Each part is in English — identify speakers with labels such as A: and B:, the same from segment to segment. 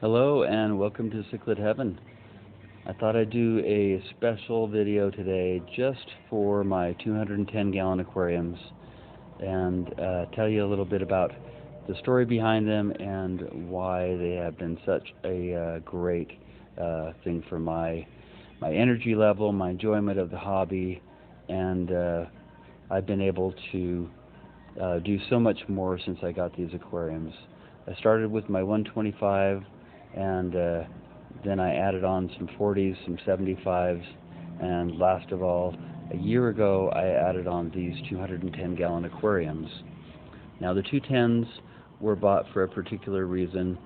A: Hello and welcome to Cichlid Heaven. I thought I'd do a special video today just for my 210-gallon aquariums and tell you a little bit about the story behind them and why they have been such a great thing for my energy level, my enjoyment of the hobby, and I've been able to do so much more since I got these aquariums. I started with my 125 and then I added on some 40s, some 75s, and last of all, a year ago I added on these 210-gallon aquariums. Now the 210s were bought for a particular reason.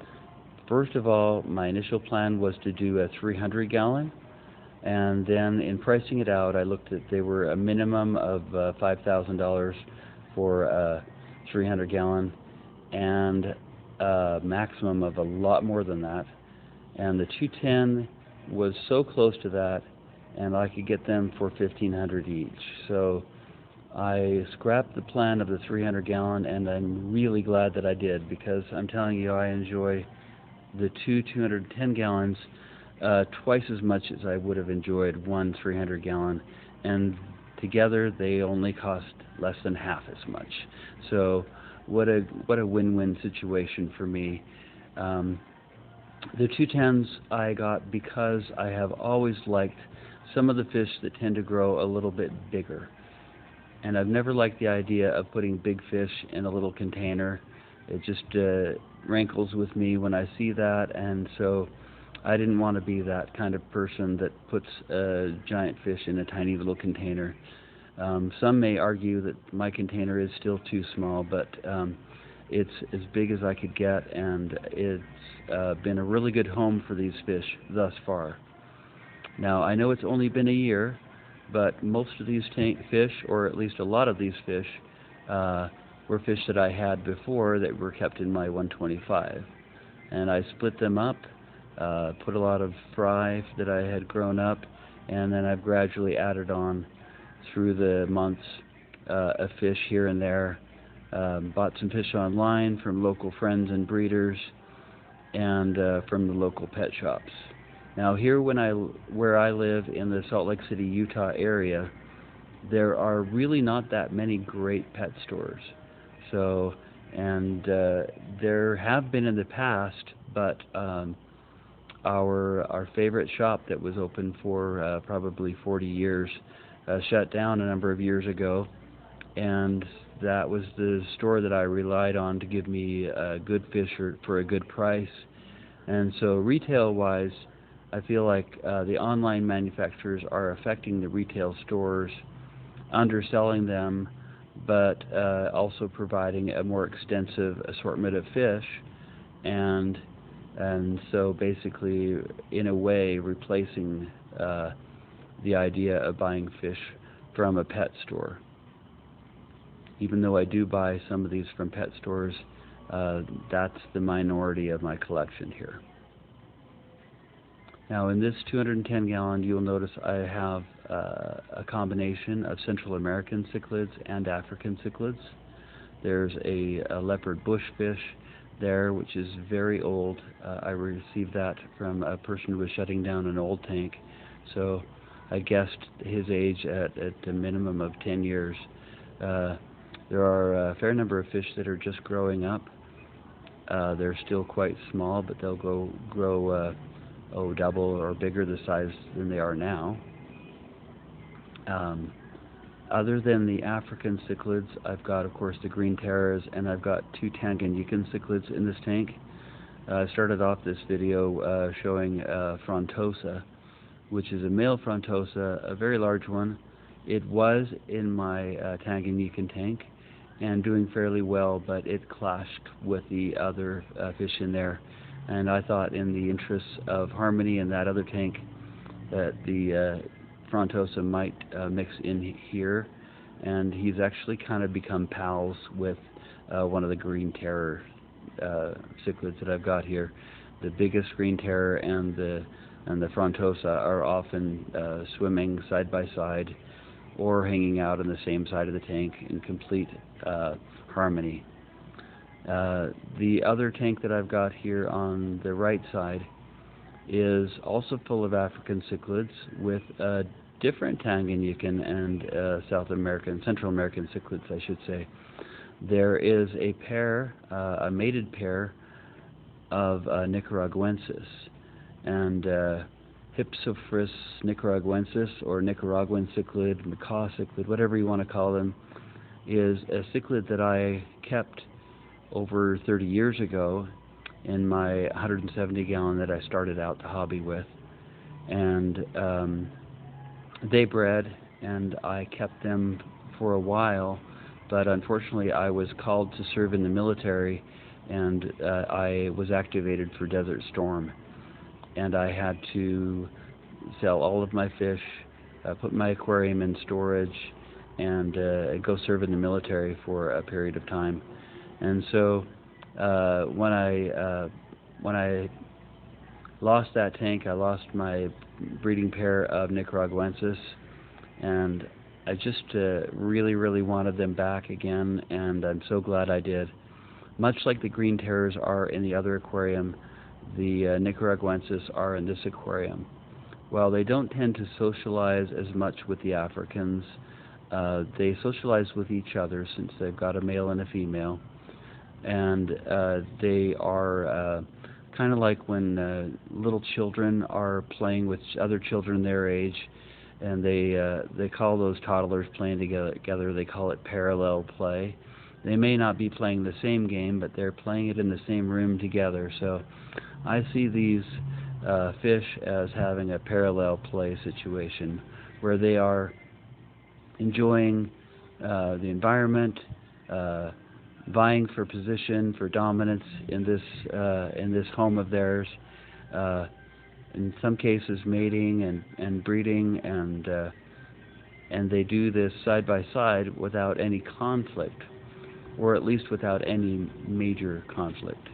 A: First of all, my initial plan was to do a 300-gallon, and then in pricing it out, I looked at they were a minimum of $5,000 for a 300-gallon and a maximum of a lot more than that. And the 210 was so close to that, and I could get them for $1,500 each. So I scrapped the plan of the 300-gallon, and I'm really glad that I did, because I'm telling you, I enjoy the two 210 gallons twice as much as I would have enjoyed one 300-gallon, and together they only cost less than half as much. So what a win-win situation for me. The 210s I got because I have always liked some of the fish that tend to grow a little bit bigger, and I've never liked the idea of putting big fish in a little container. It just rankles with me when I see that, and so I didn't want to be that kind of person that puts a giant fish in a tiny little container. Some may argue that my container is still too small, but it's as big as I could get, and it's been a really good home for these fish thus far. Now, I know it's only been a year, but most of these fish, or at least a lot of these fish, were fish that I had before that were kept in my 125. And I split them up, put a lot of fry that I had grown up, and then I've gradually added on through the months a fish here and there. Bought some fish online from local friends and breeders, and from the local pet shops. Now here where I live in the Salt Lake City, Utah area, there are really not that many great pet stores. So, and there have been in the past, but our favorite shop that was open for probably 40 years shut down a number of years ago, and that was the store that I relied on to give me good fish for a good price. And so retail-wise, I feel like the online manufacturers are affecting the retail stores, underselling them, but also providing a more extensive assortment of fish, and so basically, in a way, replacing the idea of buying fish from a pet store. Even though I do buy some of these from pet stores, that's the minority of my collection here. Now in this 210-gallon, you'll notice I have a combination of Central American cichlids and African cichlids. There's a leopard bushfish there, which is very old. I received that from a person who was shutting down an old tank, so I guessed his age at a minimum of 10 years. There are a fair number of fish that are just growing up. They're still quite small, but they'll grow double or bigger the size than they are now. Other than the African cichlids, I've got, of course, the green terrors, and I've got two Tanganyikan cichlids in this tank. I started off this video showing Frontosa, which is a male Frontosa, a very large one. It was in my Tanganyikan tank and doing fairly well, but it clashed with the other fish in there. And I thought, in the interests of harmony in that other tank, that the Frontosa might mix in here, and he's actually kind of become pals with one of the green terror cichlids that I've got here. The biggest green terror and the Frontosa are often swimming side by side or hanging out on the same side of the tank in complete harmony. The other tank that I've got here on the right side is also full of African cichlids with different Tanganyikan and South American, Central American cichlids, I should say. There is a pair, a mated pair of Nicaraguensis, and Hypsophris nicaraguensis, or Nicaraguan cichlid, macaw cichlid, whatever you want to call them, is a cichlid that I kept over 30 years ago in my 170 gallon that I started out the hobby with. And they bred, and I kept them for a while, but unfortunately I was called to serve in the military, and I was activated for Desert Storm, and I had to sell all of my fish, put my aquarium in storage, and go serve in the military for a period of time. And so when I lost that tank, I lost my breeding pair of Nicaraguensis, and I just really wanted them back again, and I'm so glad I did. Much like the green terrors are in the other aquarium, the Nicaraguensis are in this aquarium. While they don't tend to socialize as much with the Africans, they socialize with each other since they've got a male and a female. And they are kind of like when little children are playing with other children their age, and they call those toddlers playing together, they call it parallel play. They may not be playing the same game, but they're playing it in the same room together. So I see these fish as having a parallel play situation where they are enjoying the environment, vying for position, for dominance in this home of theirs. In some cases, mating and breeding, and they do this side by side without any conflict, or at least without any major conflict.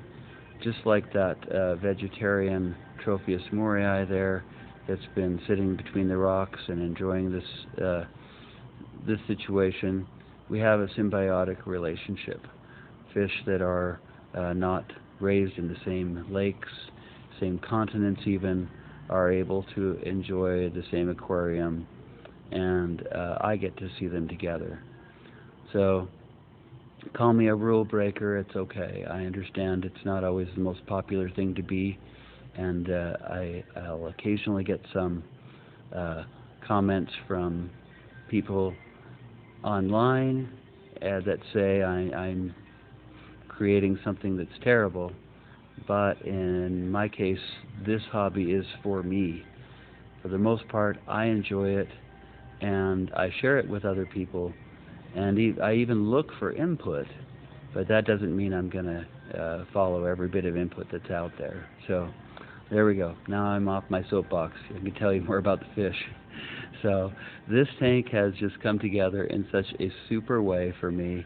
A: Just like that vegetarian Tropheus morii there, that's been sitting between the rocks and enjoying this situation. We have a symbiotic relationship. Fish that are not raised in the same lakes, same continents even, are able to enjoy the same aquarium, and I get to see them together. So call me a rule breaker, it's okay. I understand it's not always the most popular thing to be, and I'll occasionally get some comments from people online that say I'm creating something that's terrible, but in my case, this hobby is for me. For the most part, I enjoy it, and I share it with other people, and I even look for input, but that doesn't mean I'm going to follow every bit of input that's out there. So there we go. Now I'm off my soapbox. I can tell you more about the fish. So this tank has just come together in such a super way for me.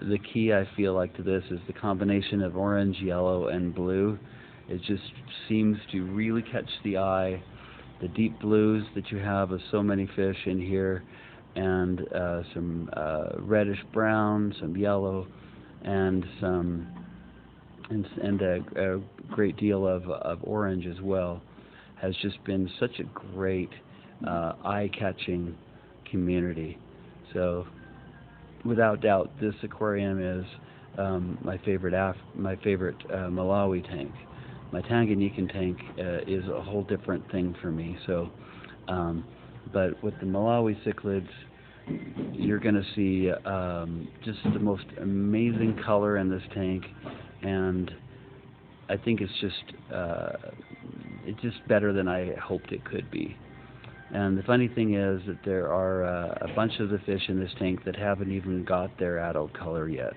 A: The key, I feel like, to this is the combination of orange, yellow, and blue. It just seems to really catch the eye. The deep blues that you have of so many fish in here, and some reddish brown, some yellow, and a great deal of orange as well, has just been such a great eye-catching community. So without doubt, this aquarium is my favorite Malawi tank. My Tanganyikan tank is a whole different thing for me. So, but with the Malawi cichlids, you're going to see just the most amazing color in this tank, and I think it's just better than I hoped it could be. And the funny thing is that there are a bunch of the fish in this tank that haven't even got their adult color yet.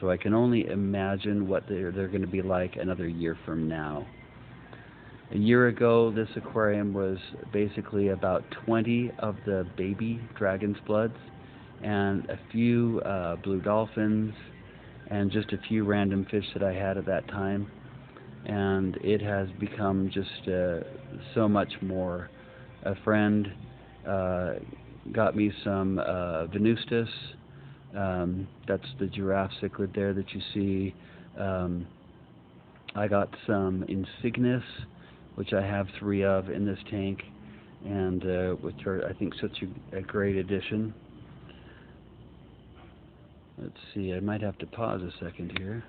A: So I can only imagine what they're going to be like another year from now. A year ago, this aquarium was basically about 20 of the baby dragon's bloods, and a few blue dolphins, and just a few random fish that I had at that time. And it has become just so much more. A friend got me some Venustus, That's the giraffe cichlid there that you see. I got some insignis, which I have 3 of in this tank, and which are, I think, such a great addition. Let's see, I might have to pause a second here.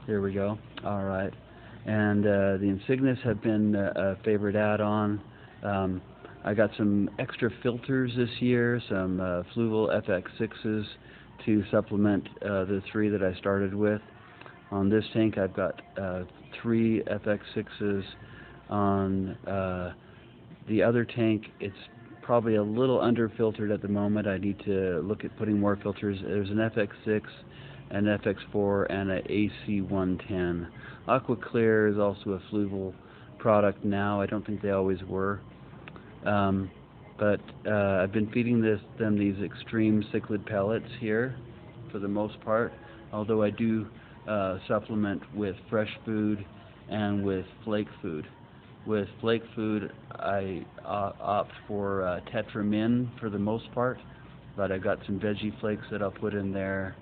A: There we go. All right. And the insignis have been a favorite add-on. I got some extra filters this year, some Fluval FX6s to supplement the 3 that I started with. On this tank, I've got 3 FX6s. On the other tank, it's probably a little under-filtered at the moment. I need to look at putting more filters. There's an FX6, an FX4, and an AC110. Aqua Clear is also a Fluval product now. I don't think they always were. But I've been feeding them these extreme cichlid pellets here for the most part, although I do supplement with fresh food and with flake food. With flake food, I opt for Tetramin for the most part, but I've got some veggie flakes that I'll put in there,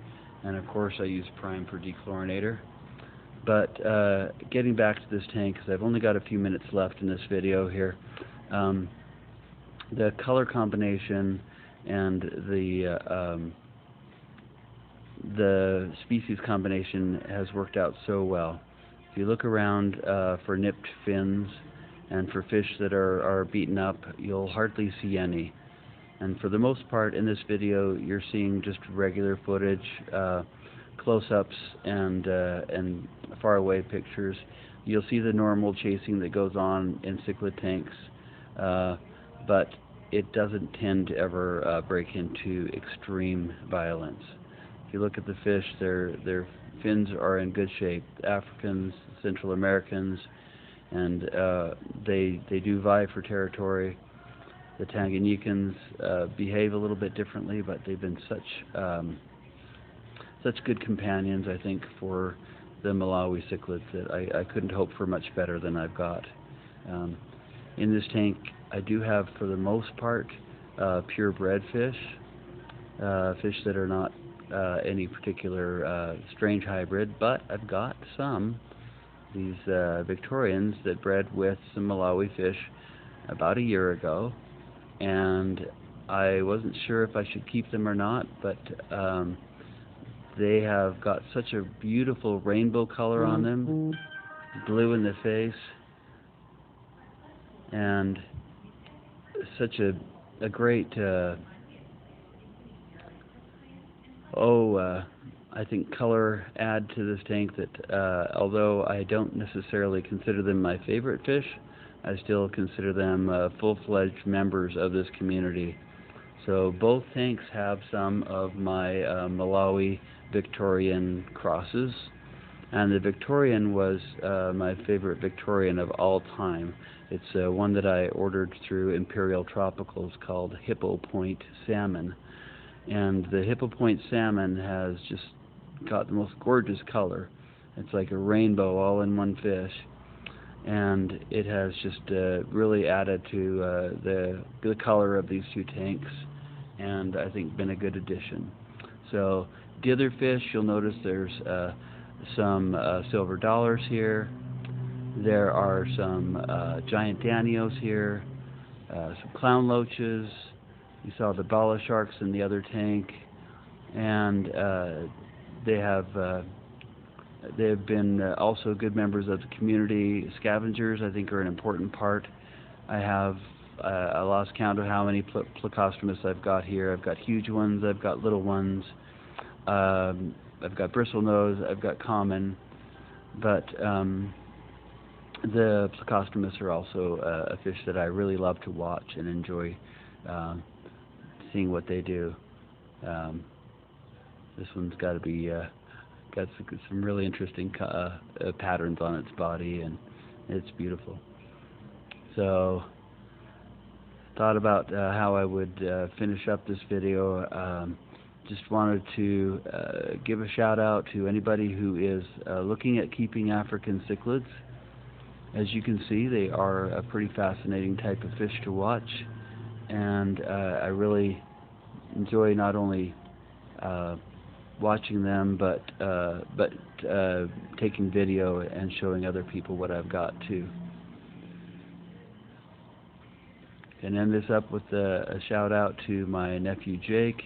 A: and of course I use Prime for dechlorinator. But getting back to this tank, because I've only got a few minutes left in this video here, the color combination and the species combination has worked out so well. If you look around for nipped fins and for fish that are beaten up, you'll hardly see any. And for the most part in this video, you're seeing just regular footage, close-ups, and far-away pictures. You'll see the normal chasing that goes on in cichlid tanks, but it doesn't tend to ever break into extreme violence. If you look at the fish, their fins are in good shape. Africans, Central Americans, and they do vie for territory. The Tanganyikans behave a little bit differently, but they've been such good companions, I think, for the Malawi cichlids that I couldn't hope for much better than I've got. In this tank, I do have, for the most part, purebred fish, fish that are not any particular strange hybrid, but I've got these Victorians that bred with some Malawi fish about a year ago, and I wasn't sure if I should keep them or not, but they have got such a beautiful rainbow color on them, blue in the face, and such a great I think color add to this tank that although I don't necessarily consider them my favorite fish, I still consider them full-fledged members of this community. So both tanks have some of my Malawi Victorian crosses, and the Victorian was my favorite Victorian of all time. It's one that I ordered through Imperial Tropicals called Hippo Point Salmon. And the Hippo Point Salmon has just got the most gorgeous color. It's like a rainbow all in one fish. And it has just really added to the color of these 2 tanks, and I think been a good addition. So the other fish, you'll notice there's some silver dollars here. There are some giant danios here, some clown loaches. You saw the bala sharks in the other tank, and they have been also good members of the community. Scavengers, I think, are an important part. I have I lost count of how many Plecostomus I've got here. I've got huge ones, I've got little ones, I've got bristlenose, I've got common, but the Plecostomus are also a fish that I really love to watch and enjoy seeing what they do. This one's got to be got some really interesting patterns on its body, and it's beautiful. So thought about how I would finish up this video. Just wanted to give a shout out to anybody who is looking at keeping African cichlids. As you can see, they are a pretty fascinating type of fish to watch, and I really enjoy not only watching them, but taking video and showing other people what I've got too. And end this up with a shout out to my nephew Jake.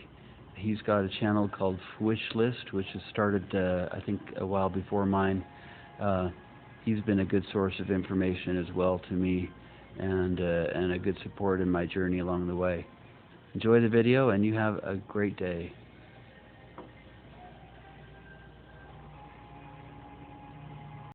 A: He's got a channel called Wishlist, which has started I think a while before mine. He's been a good source of information as well to me, and a good support in my journey along the way. Enjoy the video, and you have a great day.